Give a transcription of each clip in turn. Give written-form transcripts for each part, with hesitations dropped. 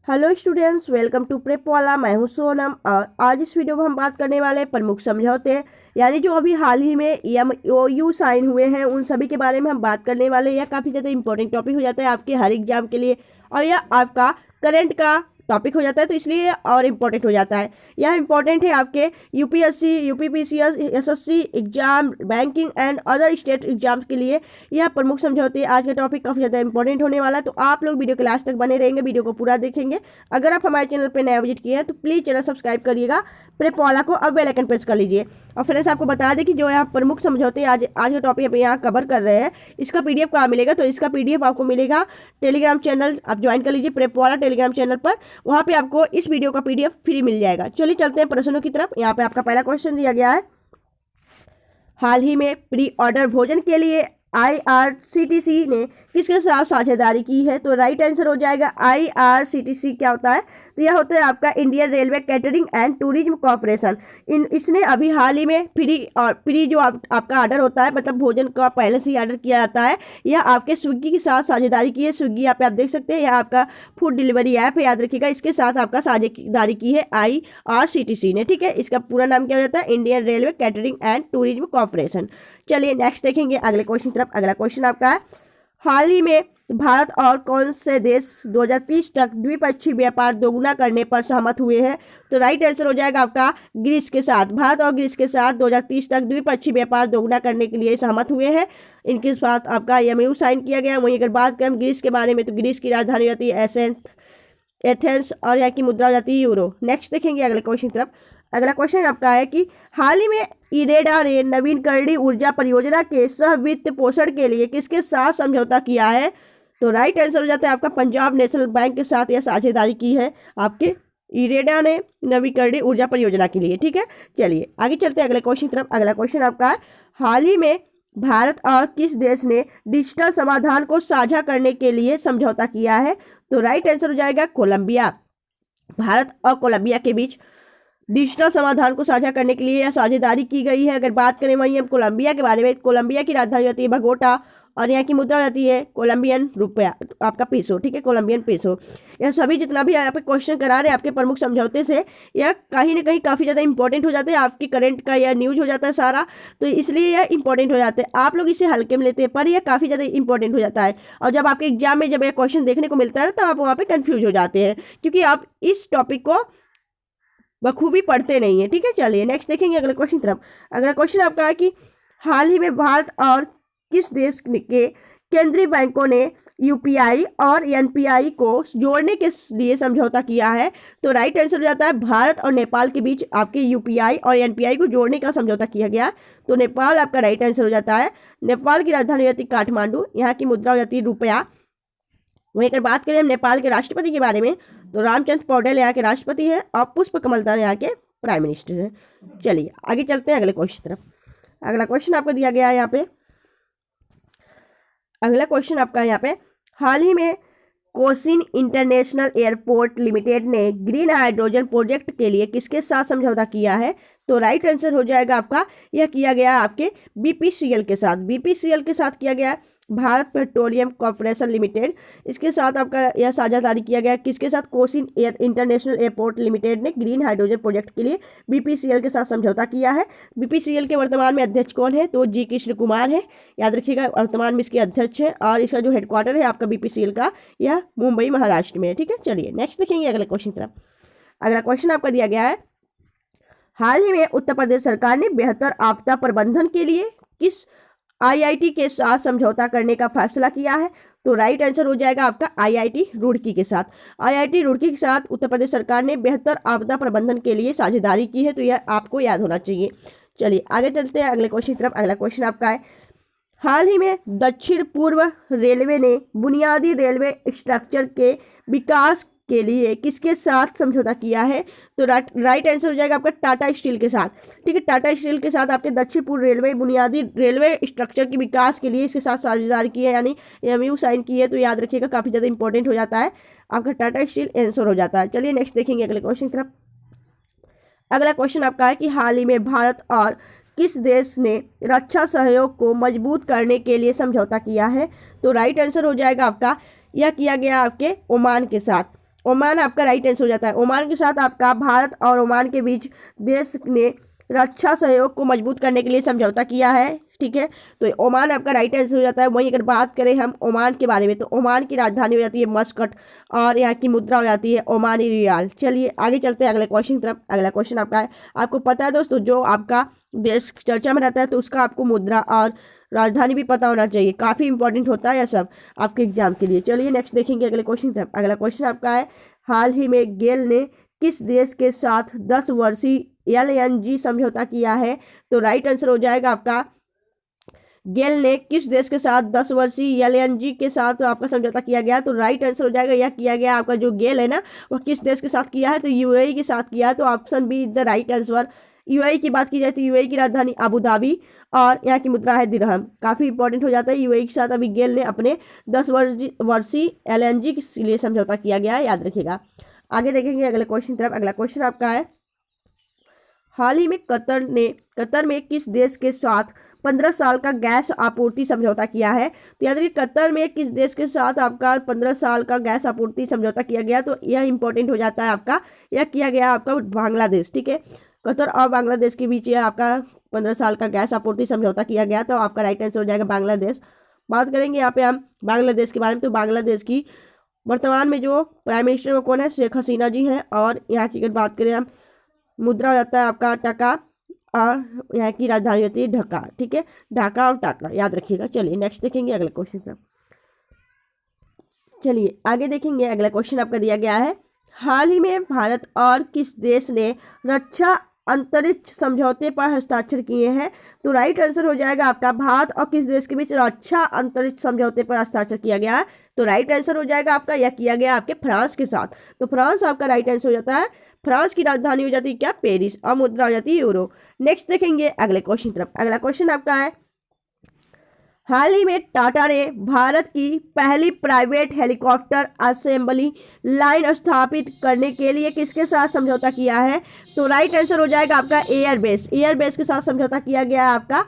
Hello students, welcome to prep वाला। मैं हूं सोनम और आज इस वीडियो में हम बात करने वाले प्रमुख समझौते यानी जो अभी हाल ही में MOU साइन हुए हैं उन सभी के बारे में हम बात करने वाले। यह काफ़ी ज़्यादा इंपॉर्टेंट टॉपिक हो जाता है आपके हर एग्जाम के लिए और यह आपका करंट का टॉपिक हो जाता है, तो इसलिए और इम्पोर्टेंट हो जाता है। यह इम्पोर्टेंट है आपके UPSC, UPPCS, SSC exam, banking and other state exams के लिए यह प्रमुख समझौते। आज का टॉपिक काफ़ी ज़्यादा इंपॉर्टेंट होने वाला है, तो आप लोग वीडियो के लास्ट तक बने रहेंगे, वीडियो को पूरा देखेंगे। अगर आप हमारे चैनल पर नया विजिट किए हैं तो प्लीज़ चैनल सब्सक्राइब करिएगा, प्रेप वाला को, और बेल आइकन प्रेस कर लीजिए। और फ्रेंड्स, आपको बता दें कि जो यहाँ प्रमुख समझौते आज का टॉपिक आप यहाँ कवर कर रहे हैं, इसका PDF कहाँ मिलेगा? तो इसका PDF आपको मिलेगा टेलीग्राम चैनल, आप ज्वाइन कर लीजिए प्रेप वाला टेलीग्राम चैनल पर। वहाँ पे आपको इस वीडियो का PDF फ्री मिल जाएगा। चलिए चलते हैं प्रश्नों की तरफ। यहाँ पे आपका पहला क्वेश्चन दिया गया है, हाल ही में प्री ऑर्डर भोजन के लिए IRCTC ने किसके साथ साझेदारी की है? तो राइट आंसर हो जाएगा IRCTC क्या होता है? तो यह होता है आपका Indian railway catering and tourism corporation. इसने अभी हाल ही में फ्री जो आपका ऑर्डर होता है, मतलब भोजन का पहले से ही ऑर्डर किया जाता है, यह आपके स्विगी के साथ साझेदारी की है। स्विगी यहाँ पे आप देख सकते हैं, यह आपका फूड डिलीवरी ऐप है, याद रखिएगा। इसके साथ आपका साझेदारी की है IRCTC ने, ठीक है। इसका पूरा नाम क्या हो जाता है? Indian railway catering and tourism corporation. चलिए नेक्स्ट देखेंगे अगले क्वेश्चन तरफ। अगला क्वेश्चन आपका है, हाल ही में भारत और कौन से देश 2030 तक द्विपक्षीय व्यापार दोगुना करने पर सहमत हुए हैं? तो राइट आंसर हो जाएगा आपका ग्रीस के साथ। भारत और ग्रीस के साथ 2030 तक द्विपक्षीय व्यापार दोगुना करने के लिए सहमत हुए हैं। इनके साथ आपका MOU साइन किया गया। वहीं अगर बात करें ग्रीस के बारे में, तो ग्रीस की राजधानी होती है एथेंस और यहाँ की मुद्रा हो जाती है यूरो। नेक्स्ट देखेंगे अगले क्वेश्चन तरफ। अगला क्वेश्चन आपका है कि हाल ही में इरेडा ने नवीकरणीय ऊर्जा परियोजना के सह वित्त पोषण के लिए किसके साथ समझौता किया है? तो राइट आंसर हो जाता है आपका पंजाब नेशनल बैंक के साथ यह साझेदारी की है आपके इरेडा ने नवीकरणीय ऊर्जा परियोजना के लिए, ठीक है। चलिए आगे चलते हैं अगले क्वेश्चन तरफ। अगला क्वेश्चन आपका है, हाल ही में भारत और किस देश ने डिजिटल समाधान को साझा करने के लिए समझौता किया है? तो राइट आंसर हो जाएगा कोलंबिया। भारत और कोलंबिया के बीच डिजिटल समाधान को साझा करने के लिए यह साझेदारी की गई है। अगर बात करें वहीं हम कोलंबिया के बारे में, कोलंबिया की राजधानी होती है बगोटा और यहाँ की मुद्रा जाती है कोलंबियन रुपया, आपका पीसो, ठीक है, कोलंबियन पीसो। यह सभी जितना भी यहाँ पे क्वेश्चन करा रहे हैं आपके प्रमुख समझौते से, यह कहीं ना कहीं काफ़ी ज़्यादा इंपॉर्टेंट हो जाते हैं। आपकी करंट का यह न्यूज हो जाता है सारा, तो इसलिए यह इंपॉर्टेंट हो जाते हैं। आप लोग इसे हल्के में लेते हैं, पर यह काफ़ी ज़्यादा इंपॉर्टेंट हो जाता है। और जब आपके एग्जाम में जब यह क्वेश्चन देखने को मिलता है तो आप वहाँ पर कन्फ्यूज हो जाते हैं, क्योंकि आप इस टॉपिक को बखूबी पढ़ते नहीं है, ठीक है। चलिए नेक्स्ट देखेंगे अगले क्वेश्चन तरफ। अगला क्वेश्चन आपका है कि हाल ही में भारत और किस देश के केंद्रीय बैंकों ने UPI और NPI को जोड़ने के लिए समझौता किया है? तो राइट आंसर हो जाता है भारत और नेपाल के बीच आपके UPI और NPI को जोड़ने का समझौता किया गया। तो नेपाल आपका राइट आंसर हो जाता है। नेपाल की राजधानी हो जाती है काठमांडू, यहाँ की मुद्रा हो जाती है रुपया। वहीं अगर बात करें हम नेपाल के राष्ट्रपति के बारे में, तो रामचंद्र पौडेल यहाँ के राष्ट्रपति हैं और पुष्प कमल दास यहाँ के प्राइम मिनिस्टर हैं। चलिए आगे चलते हैं अगले क्वेश्चन तरफ। अगला क्वेश्चन आपको दिया गया है यहाँ पे, अगला क्वेश्चन आपका यहाँ पे, हाल ही में कोचिन इंटरनेशनल एयरपोर्ट लिमिटेड ने ग्रीन हाइड्रोजन प्रोजेक्ट के लिए किसके साथ समझौता किया है? तो राइट आंसर हो जाएगा आपका, यह किया गया आपके BPCL के साथ। BPCL के साथ किया गया भारत पेट्रोलियम कॉर्पोरेशन लिमिटेड, इसके साथ आपका यह साझेदारी किया गया। किसके साथ? कोचिन इंटरनेशनल एयरपोर्ट लिमिटेड ने ग्रीन हाइड्रोजन प्रोजेक्ट के लिए BPCL के साथ समझौता किया है। BPCL के वर्तमान में अध्यक्ष कौन है? तो G कृष्ण कुमार है, याद रखिएगा, वर्तमान में इसके अध्यक्ष है। और इसका जो हेडक्वार्टर है आपका BPCL का, यह मुंबई महाराष्ट्र में है, ठीक है। चलिए नेक्स्ट देखेंगे अगले क्वेश्चन तरफ। अगला क्वेश्चन आपका दिया गया है, हाल ही में उत्तर प्रदेश सरकार ने बेहतर आपदा प्रबंधन के लिए किस IIT के साथ समझौता करने का फैसला किया है? तो राइट आंसर हो जाएगा आपका IIT रुड़की के साथ। IIT रुड़की के साथ उत्तर प्रदेश सरकार ने बेहतर आपदा प्रबंधन के लिए साझेदारी की है, तो यह आपको याद होना चाहिए। चलिए आगे चलते हैं अगले क्वेश्चन तरफ। अगला क्वेश्चन आपका है, हाल ही में दक्षिण पूर्व रेलवे ने बुनियादी रेलवे स्ट्रक्चर के विकास के लिए किसके साथ समझौता किया है? तो राइट आंसर हो जाएगा आपका टाटा स्टील के साथ, ठीक है। टाटा स्टील के साथ आपके दक्षिण पूर्व रेलवे बुनियादी रेलवे स्ट्रक्चर के विकास के लिए इसके साथ साझेदारी की है, यानी MOU साइन की है। तो याद रखिएगा काफ़ी ज़्यादा इंपॉर्टेंट हो जाता है, आपका टाटा स्टील आंसर हो जाता है। चलिए नेक्स्ट देखेंगे अगले क्वेश्चन तरफ। अगला क्वेश्चन आपका है कि हाल ही में भारत और किस देश ने रक्षा सहयोग को मजबूत करने के लिए समझौता किया है? तो राइट आंसर हो जाएगा आपका, यह किया गया आपके ओमान के साथ। ओमान आपका राइट आंसर हो जाता है। ओमान के साथ आपका भारत और ओमान के बीच देश ने रक्षा सहयोग को मजबूत करने के लिए समझौता किया है, ठीक है। तो ओमान आपका राइट आंसर हो जाता है। वहीं अगर बात करें हम ओमान के बारे में, तो ओमान की राजधानी हो जाती है मस्कट और यहाँ की मुद्रा हो जाती है ओमानी रियाल। चलिए आगे चलते हैं अगले क्वेश्चन की तरफ। अगला क्वेश्चन आपका है, आपको पता है दोस्तों, जो आपका देश चर्चा में रहता है तो उसका आपको मुद्रा और राजधानी भी पता होना चाहिए। काफ़ी इंपॉर्टेंट होता है यह सब आपके एग्जाम के लिए। चलिए नेक्स्ट देखेंगे अगले क्वेश्चन की तरफ। अगला क्वेश्चन आपका है, हाल ही में गेल ने किस देश के साथ 10 वर्षीय LNG समझौता किया है? तो राइट आंसर हो जाएगा आपका, गेल ने किस देश के साथ 10 वर्षीय LNG के साथ आपका समझौता किया गया? तो राइट आंसर हो जाएगा, यह किया गया आपका जो गेल है ना, वह किस देश के साथ किया है? तो UAE के साथ किया है। तो option B the right answer. UAE की बात की जाए तो UAE की राजधानी अबू धाबी और यहाँ की मुद्रा है दिरहम। काफ़ी इंपॉर्टेंट हो जाता है। UAE के साथ अभी गेल ने अपने 10 वर्षीय LNG के लिए समझौता किया गया है, याद रखिएगा। आगे देखेंगे अगले क्वेश्चन तरफ। अगला क्वेश्चन आपका है, हाल ही में कतर में किस देश के साथ 15 साल का गैस आपूर्ति समझौता किया है? तो याद रखिए, कतर में किस देश के साथ आपका 15 साल का गैस आपूर्ति समझौता किया गया? तो यह इंपॉर्टेंट हो जाता है आपका, यह किया गया आपका बांग्लादेश, ठीक है। कतर और बांग्लादेश के बीच यह आपका 15 साल का गैस आपूर्ति समझौता किया गया। तो आपका राइट आंसर हो जाएगा बांग्लादेश। बात करेंगे यहाँ पे हम बांग्लादेश के बारे में। तो बांग्लादेश की वर्तमान में जो प्राइम मिनिस्टर वो कौन है? शेख हसीना जी हैं। और यहाँ की अगर बात करें हम, मुद्रा हो जाता है आपका टका और यहाँ की राजधानी होती है ढाका, ठीक है। ढाका और टाका, याद रखिएगा। चलिए नेक्स्ट देखेंगे अगले क्वेश्चन पर। चलिए आगे देखेंगे अगला क्वेश्चन आपका दिया गया है, हाल ही में भारत और किस देश ने रक्षा अंतरिक्ष समझौते पर हस्ताक्षर किए हैं? तो राइट आंसर हो जाएगा आपका, भारत और किस देश के बीच रक्षा अंतरिक्ष समझौते पर हस्ताक्षर किया गया है? तो राइट आंसर हो जाएगा आपका, यह किया गया आपके फ्रांस के साथ। तो फ्रांस आपका राइट आंसर हो जाता है। फ्रांस की राजधानी हो जाती है क्या? पेरिस और मुद्रा हो जाती है यूरो। नेक्स्ट देखेंगे अगले क्वेश्चन तरफ। अगला क्वेश्चन आपका है, हाल ही में टाटा ने भारत की पहली प्राइवेट हेलीकॉप्टर असेंबली लाइन स्थापित करने के लिए किसके साथ समझौता किया है? तो राइट आंसर हो जाएगा आपका एयरबेस के साथ समझौता किया गया है आपका।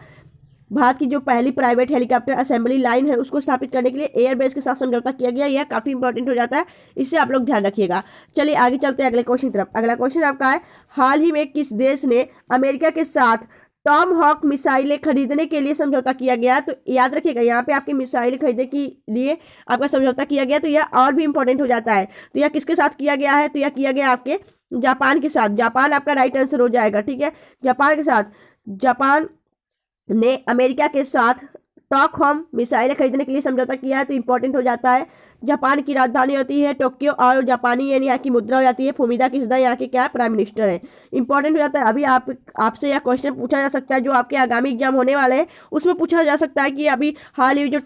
भारत की जो पहली प्राइवेट हेलीकॉप्टर असेंबली लाइन है उसको स्थापित करने के लिए एयरबेस के साथ समझौता किया गया। यह काफ़ी इंपॉर्टेंट हो जाता है, इससे आप लोग ध्यान रखिएगा। चलिए आगे चलते हैं अगले क्वेश्चन की तरफ। अगला क्वेश्चन आपका है, हाल ही में किस देश ने अमेरिका के साथ टॉम हॉक मिसाइलें खरीदने के लिए समझौता किया गया? तो याद रखिएगा, यहाँ पे आपकी मिसाइल खरीदने के लिए आपका समझौता किया गया। तो यह और भी इंपॉर्टेंट हो जाता है। तो यह किसके साथ किया गया है? तो यह किया गया आपके जापान के साथ। जापान आपका राइट आंसर हो जाएगा, ठीक है। जापान के साथ, जापान ने अमेरिका के साथ टॉकहोम मिसाइलें खरीदने के लिए समझौता किया है। तो इंपॉर्टेंट हो जाता है। जापान की राजधानी होती है टोक्यो और जापानी यानी यहाँ की मुद्रा हो जाती है फुमिदा किशिदा, यहाँ के क्या प्राइम मिनिस्टर है। इंपॉर्टेंट हो जाता है। अभी आपसे यह क्वेश्चन पूछा जा सकता है जो आपके आगामी एग्जाम होने वाले हैं उसमें पूछा जा सकता है कि अभी हाल ही जो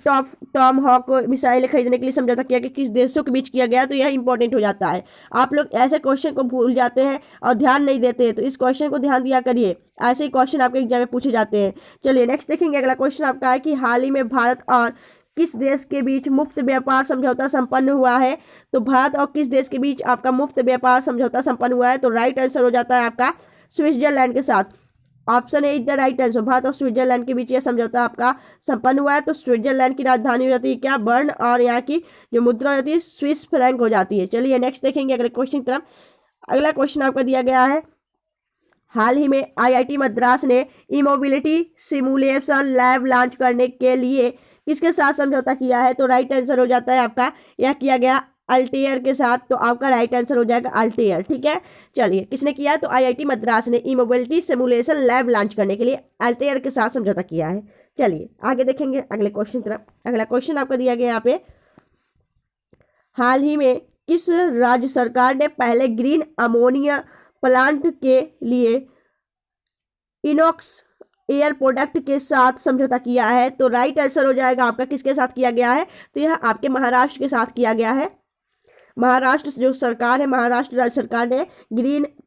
टॉम हॉक मिसाइलें खरीदने के लिए समझौता किया गया किस देशों के बीच किया गया? तो यह इंपॉर्टेंट हो जाता है। आप लोग ऐसे क्वेश्चन को भूल जाते हैं और ध्यान नहीं देते, तो इस क्वेश्चन को ध्यान दिया करिए। ऐसे ही क्वेश्चन आपके एग्जाम में पूछे जाते हैं। चलिए नेक्स्ट देखेंगे। अगला क्वेश्चन आपका है कि हाल ही में भारत और किस देश के बीच मुफ्त व्यापार समझौता संपन्न हुआ है? तो भारत और किस देश के बीच आपका मुफ्त व्यापार समझौता संपन्न हुआ है? तो राइट आंसर हो जाता है आपका स्विट्जरलैंड के साथ। Option A is the right answer. Bharat और स्विट्जरलैंड के बीच यह समझौता आपका संपन्न हुआ है। तो स्विट्जरलैंड की राजधानी हो जाती है क्या? बर्न और यहाँ की जो मुद्रा हो जाती है स्विस फ्रैंक हो जाती है। चलिए नेक्स्ट देखेंगे अगले क्वेश्चन की तरफ। अगला क्वेश्चन आपका दिया गया है, हाल ही में IIT मद्रास ने ई मोबिलिटी सिमुलेशन लैब लॉन्च करने के लिए किसके साथ समझौता किया है? तो राइट आंसर हो जाता है आपका, यह किया गया अल्टेयर के साथ। तो आपका राइट आंसर हो जाएगा अल्टेयर, ठीक है। चलिए किसने किया? तो IIT मद्रास ने ई मोबिलिटी सिमुलेशन लैब लॉन्च करने के लिए अल्टेयर के साथ समझौता किया है। चलिए आगे देखेंगे अगले क्वेश्चन तरफ। अगला क्वेश्चन आपका दिया गया यहाँ पे, हाल ही में किस राज्य सरकार ने पहले ग्रीन अमोनिया प्लांट के लिए इनॉक्स एयर प्रोडक्ट के साथ समझौता किया है? तो राइट आंसर हो जाएगा आपका किसके साथ किया गया है? तो यह आपके महाराष्ट्र के साथ किया गया है। महाराष्ट्र जो सरकार है, महाराष्ट्र राज्य सरकार ने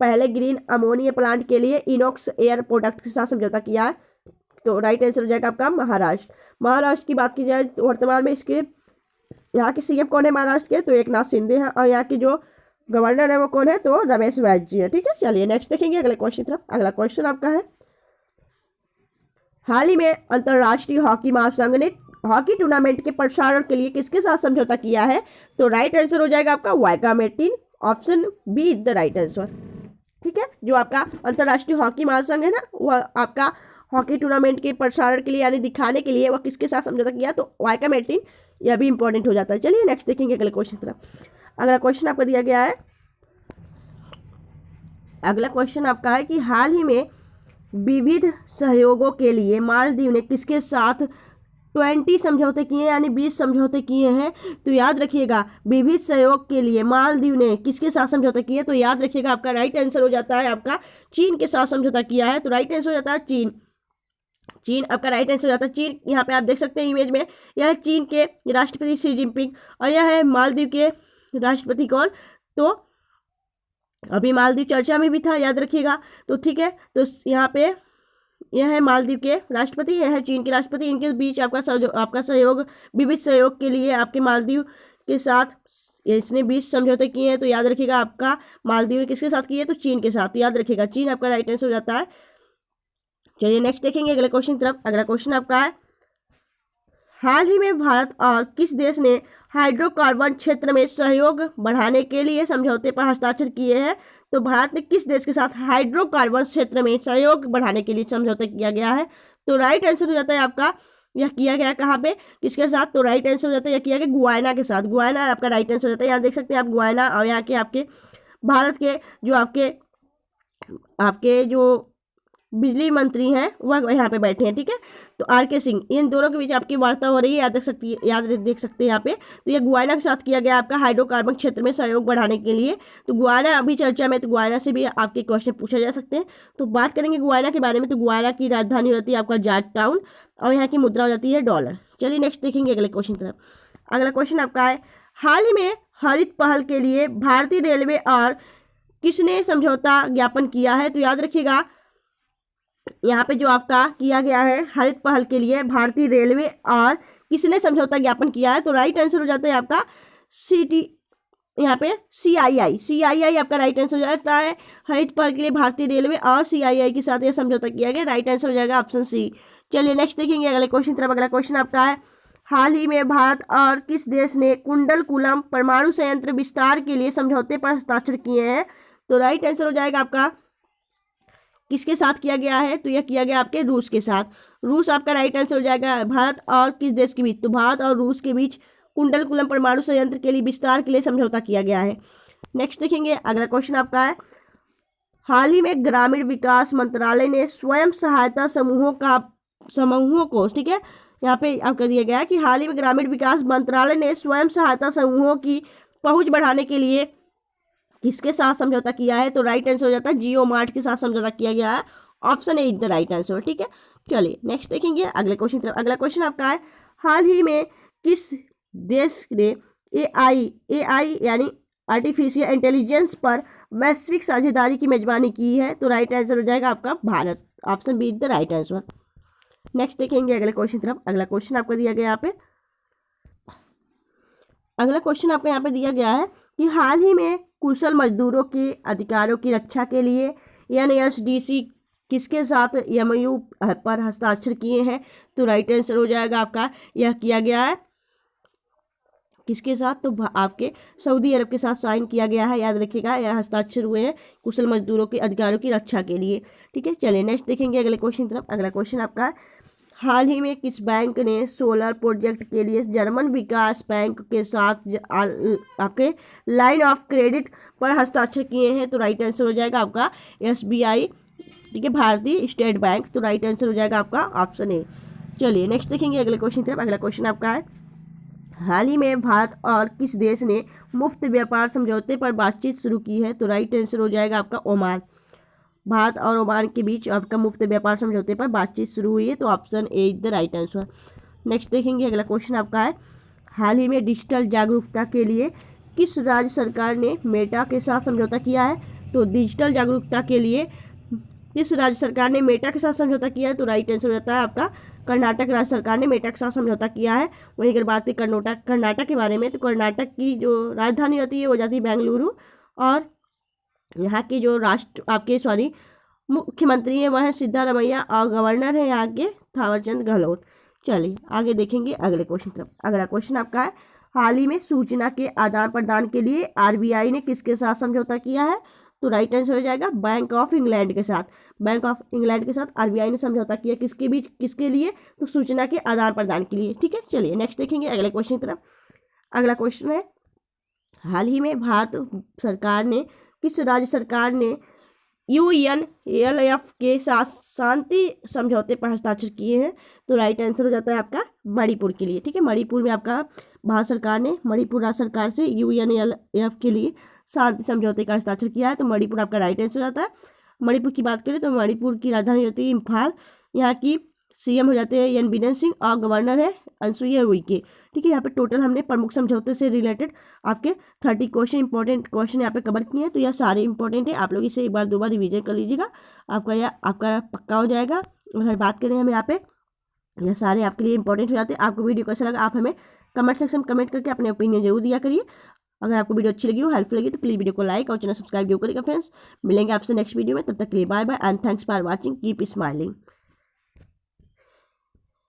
पहले ग्रीन अमोनिया प्लांट के लिए इनॉक्स एयर प्रोडक्ट के साथ समझौता किया है। तो राइट आंसर हो जाएगा आपका महाराष्ट्र। महाराष्ट्र की बात की जाए तो वर्तमान में इसके यहाँ के CM कौन है महाराष्ट्र के? तो एकनाथ शिंदे हैं। और यहाँ के जो गवर्नर है वो कौन है? तो रमेश बैस जी है, ठीक है। चलिए नेक्स्ट देखेंगे अगले क्वेश्चन तरफ। अगला क्वेश्चन आपका है, हाल ही में अंतर्राष्ट्रीय हॉकी महासंघ ने हॉकी टूर्नामेंट के प्रसारण के लिए किसके साथ समझौता किया है? तो राइट आंसर हो जाएगा आपका वाइका मेटिन option B the right answer. ठीक है, जो आपका अंतर्राष्ट्रीय हॉकी महासंघ है ना, वह आपका हॉकी टूर्नामेंट के प्रसारण के लिए यानी दिखाने के लिए वह किसके साथ समझौता किया, तो वाइकम 18, यह भी इंपॉर्टेंट हो जाता है। चलिए नेक्स्ट देखेंगे अगले क्वेश्चन तरफ। अगला क्वेश्चन आपको दिया गया है, अगला क्वेश्चन आपका है कि हाल ही में विविध सहयोगों के लिए मालदीव ने किसके साथ 20 समझौते किए यानी 20 समझौते किए हैं, तो याद रखिएगा विविध सहयोग के लिए मालदीव ने किसके साथ समझौता किए, तो याद रखिएगा आपका राइट आंसर हो जाता है आपका चीन के साथ समझौता किया है, तो राइट आंसर हो जाता है चीन। चीन आपका राइट आंसर हो जाता है चीन। यहाँ पे आप देख सकते हैं इमेज में, यह है चीन के राष्ट्रपति शी जिनपिंग और यह है मालदीव के राष्ट्रपति कौन, तो अभी मालदीव चर्चा में भी था, याद रखिएगा। तो ठीक है, तो यहाँ पे यह है मालदीव के राष्ट्रपति, यह है चीन के राष्ट्रपति, इनके बीच आपका सहयोग, विविध सहयोग के लिए आपके मालदीव के साथ इसने 20 समझौते किए हैं, तो याद रखिएगा आपका मालदीव ने किसके साथ किए, तो चीन के साथ, तो याद रखिएगा चीन आपका राइट आंसर हो जाता है। चलिए नेक्स्ट देखेंगे अगले क्वेश्चन की तरफ। अगला क्वेश्चन आपका है, हाल ही में भारत और किस देश ने हाइड्रोकार्बन क्षेत्र में सहयोग बढ़ाने के लिए समझौते पर हस्ताक्षर किए हैं, तो भारत ने किस देश के साथ हाइड्रोकार्बन क्षेत्र में सहयोग बढ़ाने के लिए समझौता किया गया है, तो राइट आंसर हो जाता है आपका, यह किया गया कहाँ पे, किसके साथ, तो राइट आंसर हो जाता है यह किया गया गुयाना के साथ। गुयाना आपका राइट आंसर हो जाता है। यहाँ देख सकते हैं आप गुयाना और यहाँ के आपके भारत के जो आपके जो बिजली मंत्री हैं वह यहाँ पे बैठे हैं। ठीक है, तो RK सिंह, इन दोनों के बीच आपकी वार्ता हो रही है, याद देख सकते हैं यहाँ पे। तो ये गुयाना के साथ किया गया आपका हाइड्रोकार्बन क्षेत्र में सहयोग बढ़ाने के लिए। तो गुयाना अभी चर्चा में, तो गुयाना से भी आपके क्वेश्चन पूछे जा सकते हैं। तो बात करेंगे गुयाना के बारे में, तो गुयाना की राजधानी होती है आपका जॉर्ज टाउन और यहाँ की मुद्रा हो जाती है डॉलर। चलिए नेक्स्ट देखेंगे अगले क्वेश्चन तरफ। अगला क्वेश्चन आपका है, हाल ही में हरित पहल के लिए भारतीय रेलवे और किसने समझौता ज्ञापन किया है, तो याद रखिएगा यहाँ पे जो आपका किया गया है हरित पहल के लिए भारतीय रेलवे और किसने समझौता ज्ञापन किया है, तो राइट आंसर हो जाता है आपका यहाँ पे CII आपका राइट आंसर हो जाता है। हरित पहल के लिए भारतीय रेलवे और CII के साथ यह समझौता किया गया, राइट आंसर हो जाएगा ऑप्शन C। चलिए नेक्स्ट देखेंगे अगले क्वेश्चन तरफ। अगला क्वेश्चन आपका है, हाल ही में भारत और किस देश ने कुंडलकुलम परमाणु संयंत्र विस्तार के लिए समझौते पर हस्ताक्षर किए हैं, तो राइट आंसर हो जाएगा आपका किसके साथ किया गया है, तो यह किया गया आपके रूस के साथ। रूस आपका राइट आंसर हो जाएगा। भारत और किस देश के बीच, तो भारत और रूस के बीच कुंडलकुलम परमाणु संयंत्र के लिए विस्तार के लिए समझौता किया गया है। नेक्स्ट देखेंगे अगला क्वेश्चन आपका है, हाल ही में ग्रामीण विकास मंत्रालय ने स्वयं सहायता समूहों को, ठीक है, यहाँ पे आपका दिया गया है कि हाल ही में ग्रामीण विकास मंत्रालय ने स्वयं सहायता समूहों की पहुंच बढ़ाने के लिए किसके साथ समझौता किया है, तो राइट आंसर हो जाता है जियो मार्ट के साथ समझौता किया गया है, option A is the right answer. ठीक है, चलिए नेक्स्ट देखेंगे अगले क्वेश्चन तरफ। अगला क्वेश्चन आपका है, हाल ही में किस देश ने AI यानी आर्टिफिशियल इंटेलिजेंस पर वैश्विक साझेदारी की मेजबानी की है, तो राइट आंसर हो जाएगा आपका भारत, option B is the right answer. Next देखेंगे अगले क्वेश्चन तरफ। अगला क्वेश्चन आपको दिया गया यहाँ पे, अगला क्वेश्चन आपको यहाँ पे दिया गया है कि हाल ही में कुशल मजदूरों के अधिकारों की रक्षा के लिए NSDC किसके साथ MOU पर हस्ताक्षर किए हैं, तो राइट आंसर हो जाएगा आपका, यह किया गया है किसके साथ, तो आपके सऊदी अरब के साथ साइन किया गया है, याद रखिएगा यह हस्ताक्षर हुए हैं कुशल मजदूरों के अधिकारों की रक्षा के लिए। ठीक है, चलिए नेक्स्ट देखेंगे अगले क्वेश्चन तरफ। अगला क्वेश्चन आपका है, हाल ही में किस बैंक ने सोलर प्रोजेक्ट के लिए जर्मन विकास बैंक के साथ आपके लाइन ऑफ क्रेडिट पर हस्ताक्षर किए हैं, तो राइट आंसर हो जाएगा आपका SBI, ठीक है, भारतीय स्टेट बैंक, तो राइट आंसर हो जाएगा आपका ऑप्शन ए। चलिए नेक्स्ट देखेंगे अगले क्वेश्चन तरफ। अगला क्वेश्चन आपका है, हाल ही में भारत और किस देश ने मुफ्त व्यापार समझौते पर बातचीत शुरू की है, तो राइट आंसर हो जाएगा आपका ओमान। भारत और ओमान के बीच आपका मुफ्त व्यापार समझौते पर बातचीत शुरू हुई है, तो option A is the right answer. Next देखेंगे अगला क्वेश्चन आपका है, हाल ही में डिजिटल जागरूकता के लिए किस राज्य सरकार ने मेटा के साथ समझौता किया है, तो डिजिटल जागरूकता के लिए किस राज्य सरकार ने मेटा के साथ समझौता किया है, तो राइट आंसर हो जाता है आपका कर्नाटक राज्य सरकार ने मेटा के साथ समझौता किया है। वहीं अगर बात करें कर्नाटक के बारे में, तो कर्नाटक की जो राजधानी होती है वो जाती है बेंगलुरु और यहाँ के जो मुख्यमंत्री हैं वह है सिद्धारमैया और गवर्नर है यहाँ के थावरचंद गहलोत। चलिए आगे देखेंगे अगले क्वेश्चन तरफ। अगला क्वेश्चन आपका है, हाल ही में सूचना के आदान प्रदान के लिए आरबीआई ने किसके साथ समझौता किया है? तो राइट आंसर हो जाएगा बैंक ऑफ इंग्लैंड के साथ। बैंक ऑफ इंग्लैंड के साथ आरबीआई ने समझौता किया, किसके बीच, किसके लिए? तो सूचना के आदान प्रदान के लिए। ठीक है, चलिए नेक्स्ट देखेंगे अगले क्वेश्चन की तरफ। अगला क्वेश्चन है, हाल ही में भारत सरकार ने, किस राज्य सरकार ने UNLF के साथ शांति समझौते पर हस्ताक्षर किए हैं? तो राइट आंसर हो जाता है आपका मणिपुर के लिए। ठीक है, मणिपुर में आपका भारत सरकार ने मणिपुर राज्य सरकार से UNLF के लिए शांति समझौते का हस्ताक्षर किया है, तो मणिपुर आपका राइट आंसर हो जाता है। मणिपुर की बात करें तो मणिपुर की राजधानी होती है इम्फाल, यहाँ की CM हो जाते हैं एन बीरेन सिंह और गवर्नर है अनसुईया उइके। ठीक है, यहाँ पे टोटल हमने प्रमुख समझौते से रिलेटेड आपके 30 क्वेश्चन, इंपॉर्टेंट क्वेश्चन यहाँ पे कवर किए हैं। तो यह सारे इंपॉर्टेंट है, आप लोग इसे एक बार दो बार रिवीजन कर लीजिएगा, आपका पक्का हो जाएगा। अगर बात करें हम यहाँ पे, यह सारे आपके लिए इंपॉर्टेंट हो जाते हैं। आपको वीडियो कैसा लगा आप हमें कमेंट सेक्शन में कमेंट करके अपने ओपिनियन जरूर दिया करिए। अगर आपको वीडियो अच्छी लगी हो, हेल्पफुल लगी, तो प्लीज़ वीडियो को लाइक और चैनल सब्सक्राइब जरूर करिएगा फ्रेंड्स। मिलेंगे आपसे नेक्स्ट वीडियो में, तब तक के लिए bye bye and thanks for watching, keep smiling.